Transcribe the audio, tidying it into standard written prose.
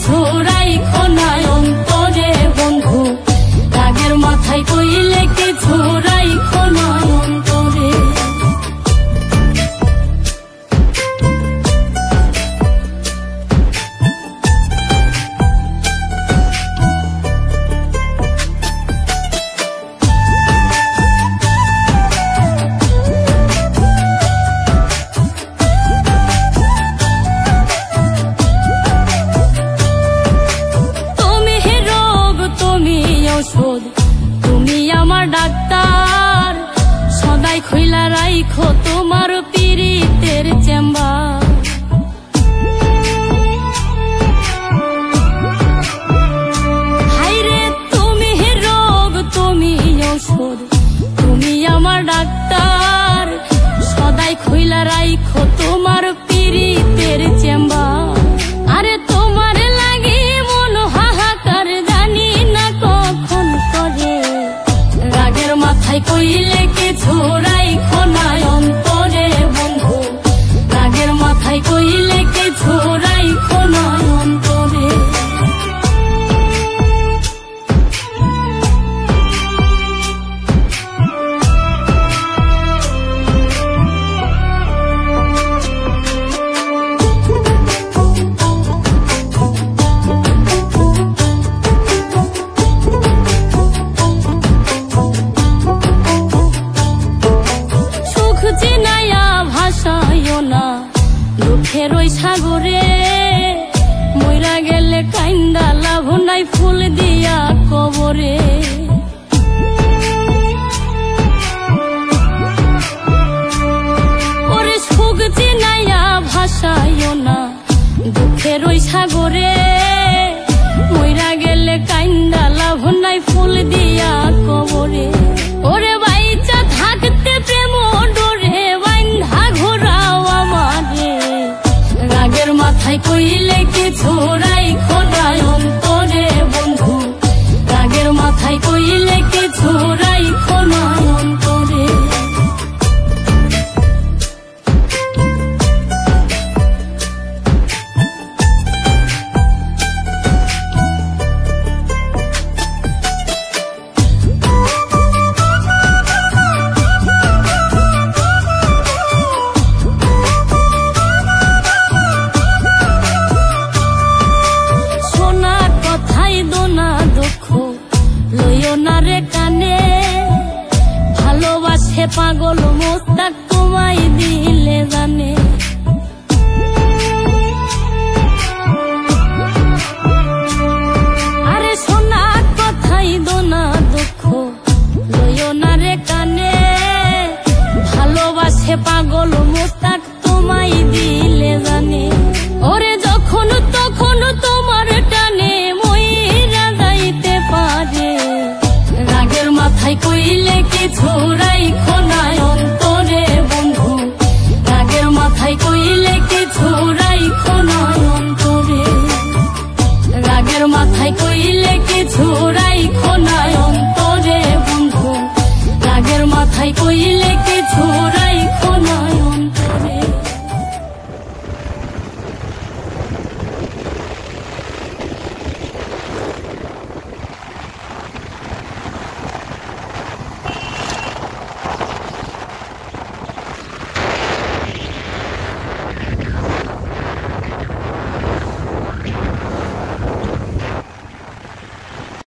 কিছু রাইখো না অন্তরে বন্ধু, রাগের মাথায় কইলে কিছু রাইখো না অন্তরে। তুমি আমার ডাক্তার, সদাই খুইলা রাইখো তোমার পীড়িতের চেম্বার। হাইরে তুমি রোগ তুমি ঔষধ, তুমি আমার ডাক্তার, সদাই খুইলা রাইখো তোমার পীড়িতের চেম্বার। আরে তোমার লাগি মন হাহাকার, জানি না কখন করে, রাগের মাথায় কইলে কিছু রাইখো না অন্তরে বন্ধু, রাগের মাথায় কইলে কিছু রাইখো না অন্তরে। দুঃখের ওই সাগরে মইরা গেলে কাইন্দা লাভ নাই, ফুল দিয়া কবরে। ওরে সুখ চিনাইয়া ভাসাইও না দুঃখের ওই সাগরে, মইরা গেলে কাইন্দা লাভ নাই, ফুল দিয়া কবরে। ওরে বাইচা থাকতে প্রেম ডোরে বাইন্ধা ঘোরাও আমারে, রাগের মাথায় কইলে কিছু রাইখো না অন্তরে বন্ধু, রাগের মাথায় কইলে কিছু রাইখো না অন্তরে। ভালোবাসে পাগল মোস্তাক তোমায় দিলে জানে, আরে সোনা কথাই দোনা দুঃখ লইও না রে কানে, ভালোবাসে পাগল মোস্তাক তোমায় দিলে জানে। ওরে যখন তখন তোমার টানে মইরা যাইতে পারে, রাগের মাথায় কইলে কিছু রাইখো